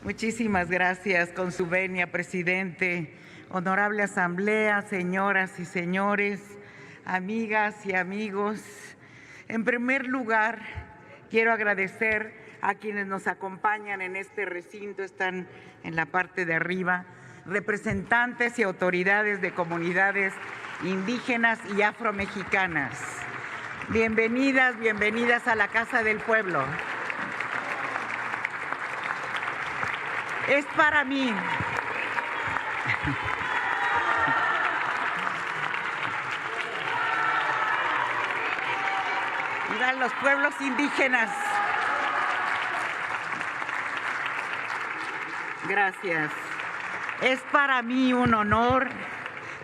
Muchísimas gracias, con su venia, presidente. Honorable Asamblea, señoras y señores, amigas y amigos. En primer lugar, quiero agradecer a quienes nos acompañan en este recinto, están en la parte de arriba, representantes y autoridades de comunidades indígenas y afromexicanas. Bienvenidas, bienvenidas a la Casa del Pueblo. Es para mí mira, los pueblos indígenas. Gracias. Es para mí un honor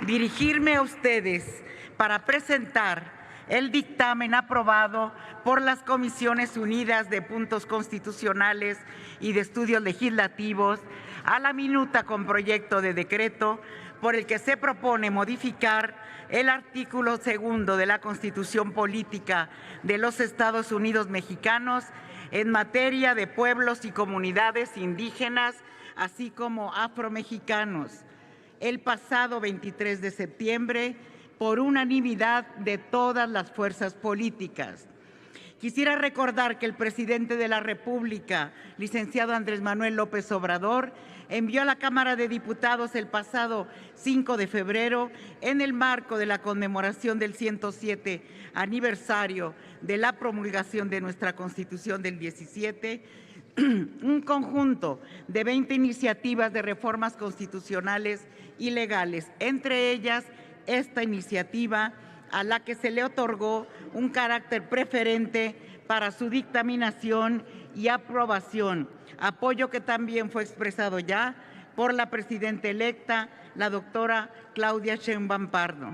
dirigirme a ustedes para presentar el dictamen aprobado por las Comisiones Unidas de Puntos Constitucionales y de Estudios Legislativos a la minuta con proyecto de decreto por el que se propone modificar el artículo 2 de la Constitución Política de los Estados Unidos Mexicanos en materia de pueblos y comunidades indígenas, así como afromexicanos, el pasado 23 de septiembre por unanimidad de todas las fuerzas políticas. Quisiera recordar que el presidente de la República, licenciado Andrés Manuel López Obrador, envió a la Cámara de Diputados el pasado 5 de febrero, en el marco de la conmemoración del 107 aniversario de la promulgación de nuestra Constitución del 17, un conjunto de 20 iniciativas de reformas constitucionales y legales, entre ellas esta iniciativa a la que se le otorgó un carácter preferente para su dictaminación y aprobación, apoyo que también fue expresado ya por la presidenta electa, la doctora Claudia Sheinbaum Pardo.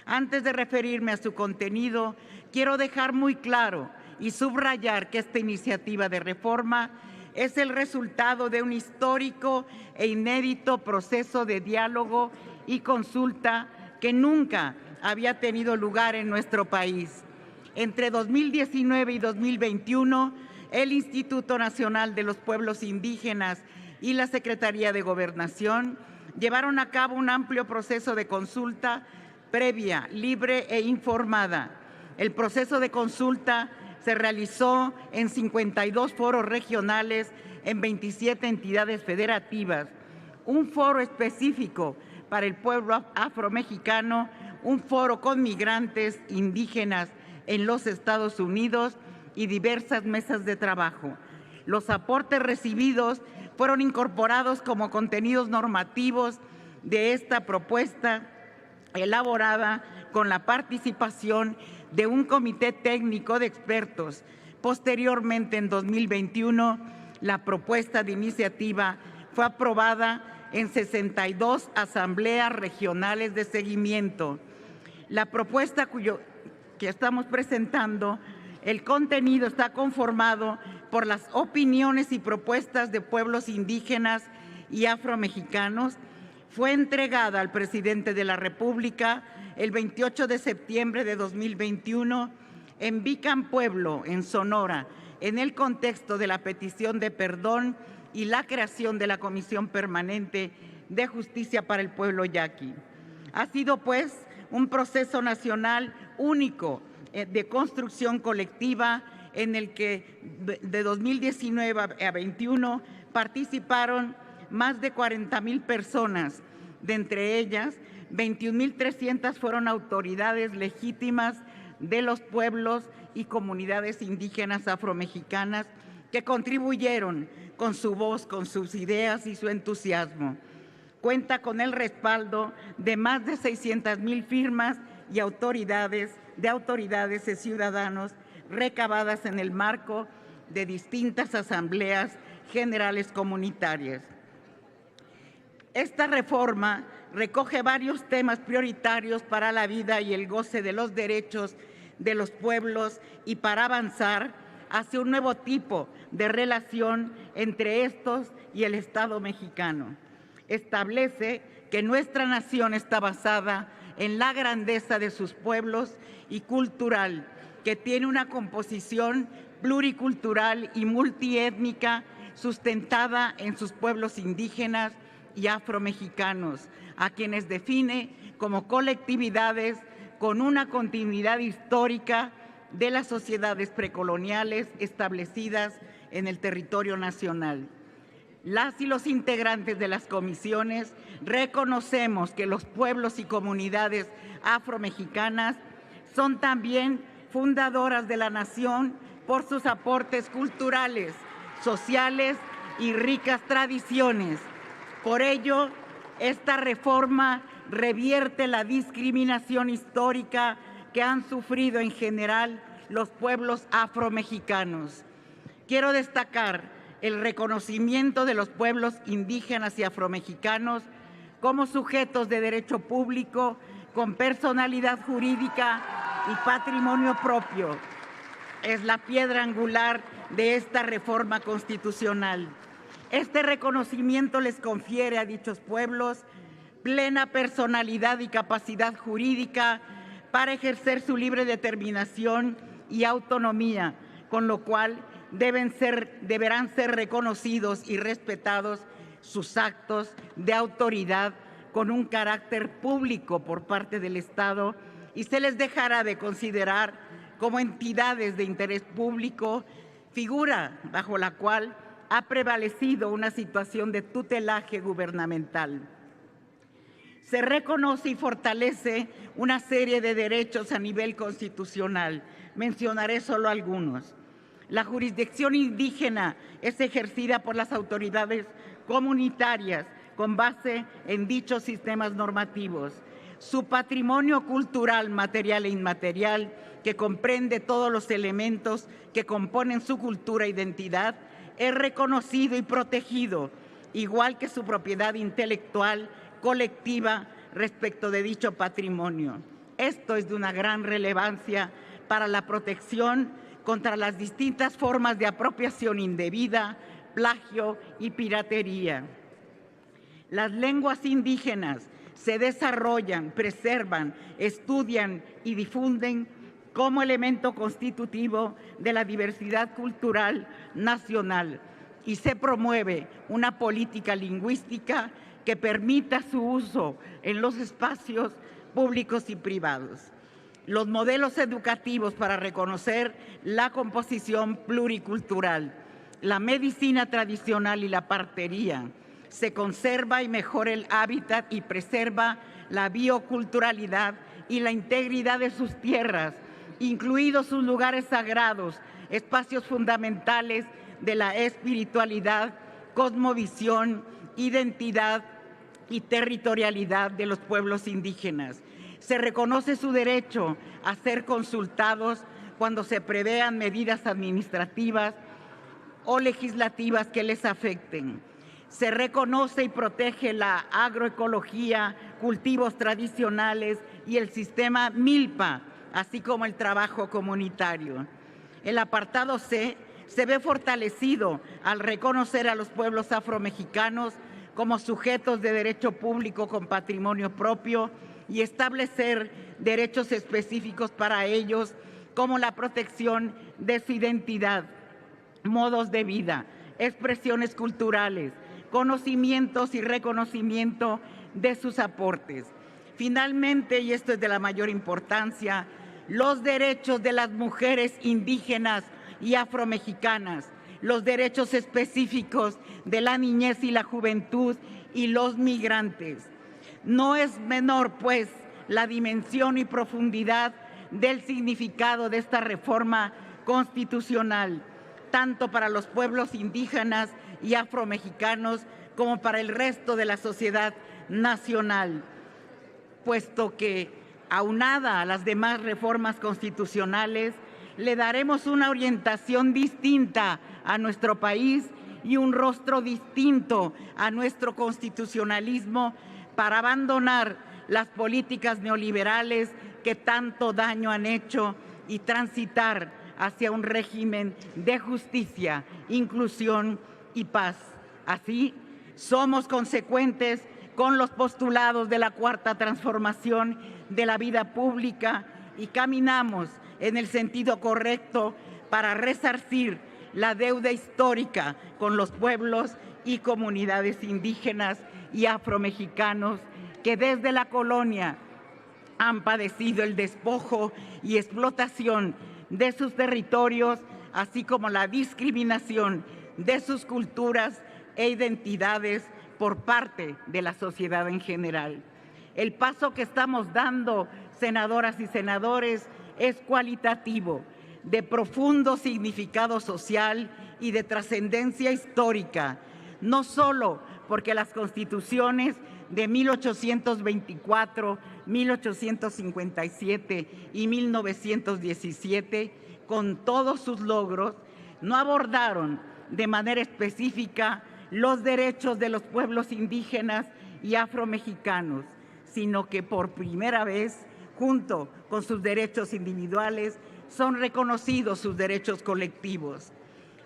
Antes de referirme a su contenido, quiero dejar muy claro y subrayar que esta iniciativa de reforma es el resultado de un histórico e inédito proceso de diálogo y consulta que nunca había tenido lugar en nuestro país. Entre 2019 y 2021, el Instituto Nacional de los Pueblos Indígenas y la Secretaría de Gobernación llevaron a cabo un amplio proceso de consulta previa, libre e informada. El proceso de consulta se realizó en 52 foros regionales en 27 entidades federativas, un foro específico para el pueblo afromexicano, un foro con migrantes indígenas en los Estados Unidos y diversas mesas de trabajo. Los aportes recibidos fueron incorporados como contenidos normativos de esta propuesta elaborada con la participación de un comité técnico de expertos. Posteriormente, en 2021, la propuesta de iniciativa fue aprobada en 62 asambleas regionales de seguimiento. La propuesta que estamos presentando, el contenido está conformado por las opiniones y propuestas de pueblos indígenas y afromexicanos. Fue entregada al presidente de la República el 28 de septiembre de 2021 en Vicán Pueblo, en Sonora, en el contexto de la petición de perdón y la creación de la Comisión Permanente de Justicia para el Pueblo Yaqui. Ha sido, pues, un proceso nacional único de construcción colectiva en el que de 2019 a 2021 participaron más de 40,000 personas. De entre ellas, 21,300 fueron autoridades legítimas de los pueblos y comunidades indígenas afromexicanas que contribuyeron con su voz, con sus ideas y su entusiasmo. Cuenta con el respaldo de más de 600,000 firmas y autoridades y ciudadanos recabadas en el marco de distintas asambleas generales comunitarias. Esta reforma recoge varios temas prioritarios para la vida y el goce de los derechos de los pueblos y para avanzar hacia un nuevo tipo de relación entre estos y el Estado mexicano. Establece que nuestra nación está basada en la grandeza de sus pueblos y cultural, que tiene una composición pluricultural y multiétnica sustentada en sus pueblos indígenas y afromexicanos, a quienes define como colectividades con una continuidad histórica de las sociedades precoloniales establecidas en el territorio nacional. Las y los integrantes de las comisiones reconocemos que los pueblos y comunidades afromexicanas son también fundadoras de la nación por sus aportes culturales, sociales y ricas tradiciones. Por ello, esta reforma revierte la discriminación histórica que han sufrido en general los pueblos afromexicanos. Quiero destacar el reconocimiento de los pueblos indígenas y afromexicanos como sujetos de derecho público con personalidad jurídica y patrimonio propio. Es la piedra angular de esta reforma constitucional. Este reconocimiento les confiere a dichos pueblos plena personalidad y capacidad jurídica para ejercer su libre determinación y autonomía, con lo cual deberán ser reconocidos y respetados sus actos de autoridad con un carácter público por parte del Estado y se les dejará de considerar como entidades de interés público, figura bajo la cual ha prevalecido una situación de tutelaje gubernamental. Se reconoce y fortalece una serie de derechos a nivel constitucional. Mencionaré solo algunos. La jurisdicción indígena es ejercida por las autoridades comunitarias con base en dichos sistemas normativos. Su patrimonio cultural, material e inmaterial, que comprende todos los elementos que componen su cultura e identidad, es reconocido y protegido, igual que su propiedad intelectual colectiva respecto de dicho patrimonio. Esto es de una gran relevancia para la protección contra las distintas formas de apropiación indebida, plagio y piratería. Las lenguas indígenas se desarrollan, preservan, estudian y difunden como elemento constitutivo de la diversidad cultural nacional y se promueve una política lingüística que permita su uso en los espacios públicos y privados. Los modelos educativos para reconocer la composición pluricultural, la medicina tradicional y la partería. Se conserva y mejora el hábitat y preserva la bioculturalidad y la integridad de sus tierras, incluidos sus lugares sagrados, espacios fundamentales de la espiritualidad, cosmovisión, identidad y territorialidad de los pueblos indígenas. Se reconoce su derecho a ser consultados cuando se prevean medidas administrativas o legislativas que les afecten. Se reconoce y protege la agroecología, cultivos tradicionales y el sistema Milpa, así como el trabajo comunitario. El apartado C se ve fortalecido al reconocer a los pueblos afromexicanos como sujetos de derecho público con patrimonio propio y establecer derechos específicos para ellos, como la protección de su identidad, modos de vida, expresiones culturales, conocimientos y reconocimiento de sus aportes. Finalmente, y esto es de la mayor importancia, los derechos de las mujeres indígenas y afromexicanas, los derechos específicos de la niñez y la juventud y los migrantes. No es menor, pues, la dimensión y profundidad del significado de esta reforma constitucional, tanto para los pueblos indígenas y afromexicanos como para el resto de la sociedad nacional, puesto que, aunada a las demás reformas constitucionales, le daremos una orientación distinta a nuestro país y un rostro distinto a nuestro constitucionalismo para abandonar las políticas neoliberales que tanto daño han hecho y transitar hacia un régimen de justicia, inclusión y paz. Así, somos consecuentes con los postulados de la Cuarta Transformación de la vida pública y caminamos en el sentido correcto para resarcir la deuda histórica con los pueblos y comunidades indígenas y afromexicanos que desde la colonia han padecido el despojo y explotación de sus territorios, así como la discriminación de sus culturas e identidades por parte de la sociedad en general. El paso que estamos dando, senadoras y senadores, es cualitativo, de profundo significado social y de trascendencia histórica, no solo porque las constituciones de 1824, 1857 y 1917, con todos sus logros, no abordaron de manera específica los derechos de los pueblos indígenas y afromexicanos, sino que por primera vez, junto con sus derechos individuales, son reconocidos sus derechos colectivos.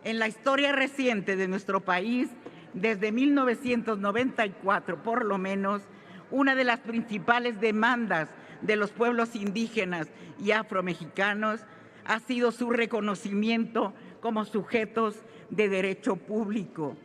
En la historia reciente de nuestro país, desde 1994 por lo menos, una de las principales demandas de los pueblos indígenas y afromexicanos ha sido su reconocimiento como sujetos de derecho público,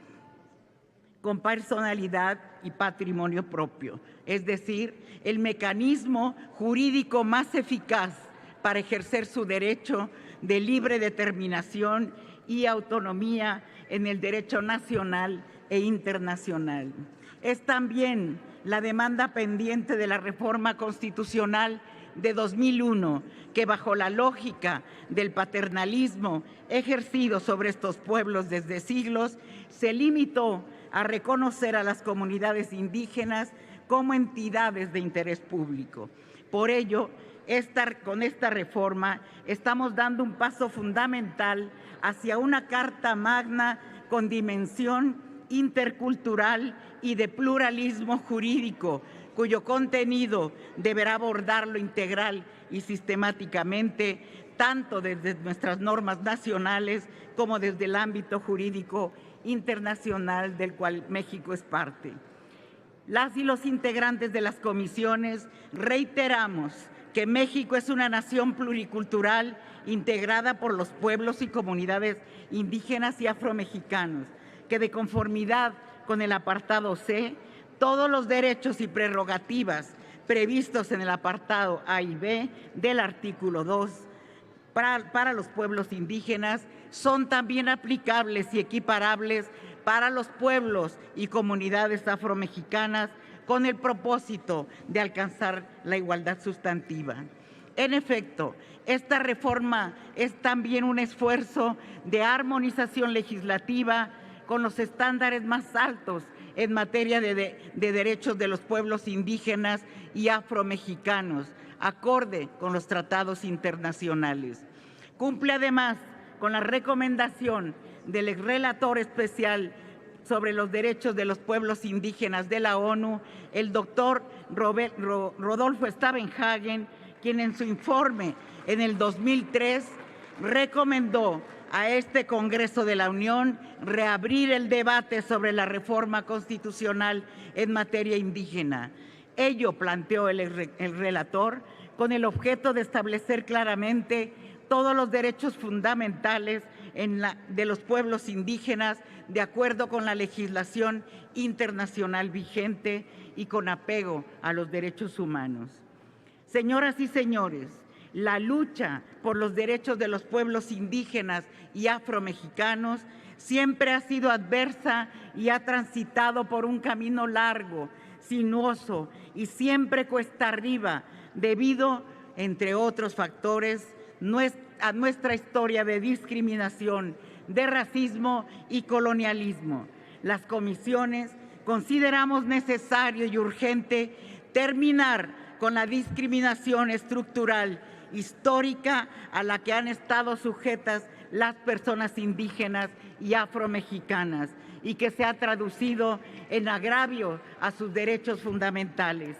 con personalidad y patrimonio propio, es decir, el mecanismo jurídico más eficaz para ejercer su derecho de libre determinación y autonomía en el derecho nacional e internacional. Es también la demanda pendiente de la reforma constitucional de 2001, que bajo la lógica del paternalismo ejercido sobre estos pueblos desde siglos, se limitó a reconocer a las comunidades indígenas como entidades de interés público. Por ello, con esta reforma estamos dando un paso fundamental hacia una Carta Magna con dimensión intercultural y de pluralismo jurídico, cuyo contenido deberá abordarlo integral y sistemáticamente, tanto desde nuestras normas nacionales como desde el ámbito jurídico internacional del cual México es parte. Las y los integrantes de las comisiones reiteramos que México es una nación pluricultural integrada por los pueblos y comunidades indígenas y afromexicanos, que de conformidad con el apartado C, todos los derechos y prerrogativas previstos en el apartado A y B del artículo 2 para los pueblos indígenas son también aplicables y equiparables para los pueblos y comunidades afromexicanas con el propósito de alcanzar la igualdad sustantiva. En efecto, esta reforma es también un esfuerzo de armonización legislativa con los estándares más altos en materia de derechos de los pueblos indígenas y afromexicanos, acorde con los tratados internacionales. Cumple además con la recomendación del exrelator especial sobre los derechos de los pueblos indígenas de la ONU, el doctor Rodolfo Stavenhagen, quien en su informe en el 2003 recomendó a este Congreso de la Unión reabrir el debate sobre la reforma constitucional en materia indígena. Ello planteó el relator con el objeto de establecer claramente todos los derechos fundamentales de los pueblos indígenas de acuerdo con la legislación internacional vigente y con apego a los derechos humanos. Señoras y señores, la lucha por los derechos de los pueblos indígenas y afromexicanos siempre ha sido adversa y ha transitado por un camino largo, sinuoso y siempre cuesta arriba, debido, entre otros factores, a nuestra historia de discriminación, de racismo y colonialismo. Las comisiones consideramos necesario y urgente terminar con la discriminación estructural histórica a la que han estado sujetas las personas indígenas y afromexicanas y que se ha traducido en agravio a sus derechos fundamentales.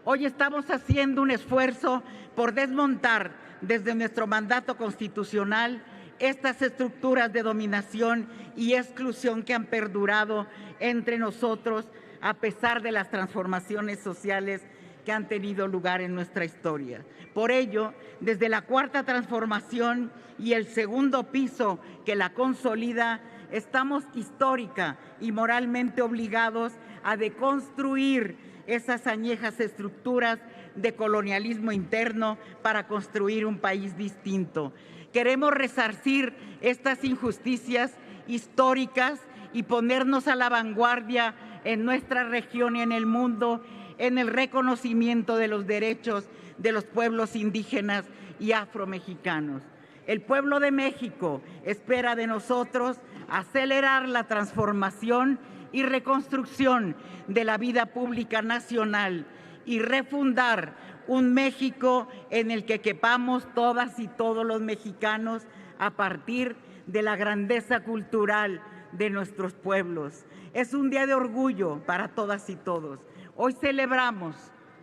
Hoy estamos haciendo un esfuerzo por desmontar desde nuestro mandato constitucional estas estructuras de dominación y exclusión que han perdurado entre nosotros a pesar de las transformaciones sociales que han tenido lugar en nuestra historia. Por ello, desde la Cuarta Transformación y el segundo piso que la consolida, estamos histórica y moralmente obligados a deconstruir esas añejas estructuras de colonialismo interno para construir un país distinto. Queremos resarcir estas injusticias históricas y ponernos a la vanguardia en nuestra región y en el mundo en el reconocimiento de los derechos de los pueblos indígenas y afromexicanos. El pueblo de México espera de nosotros acelerar la transformación y reconstrucción de la vida pública nacional y refundar un México en el que quepamos todas y todos los mexicanos a partir de la grandeza cultural de nuestros pueblos. Es un día de orgullo para todas y todos. Hoy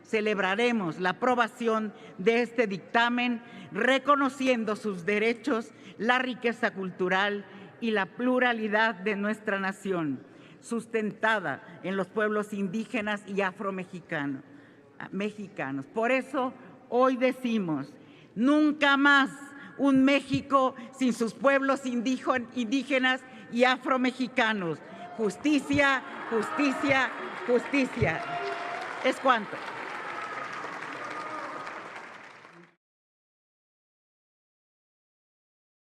celebraremos la aprobación de este dictamen, reconociendo sus derechos, la riqueza cultural y la pluralidad de nuestra nación, sustentada en los pueblos indígenas y afromexicanos. Por eso, hoy decimos, nunca más un México sin sus pueblos indígenas y afromexicanos. Justicia, justicia, justicia. Es cuanto.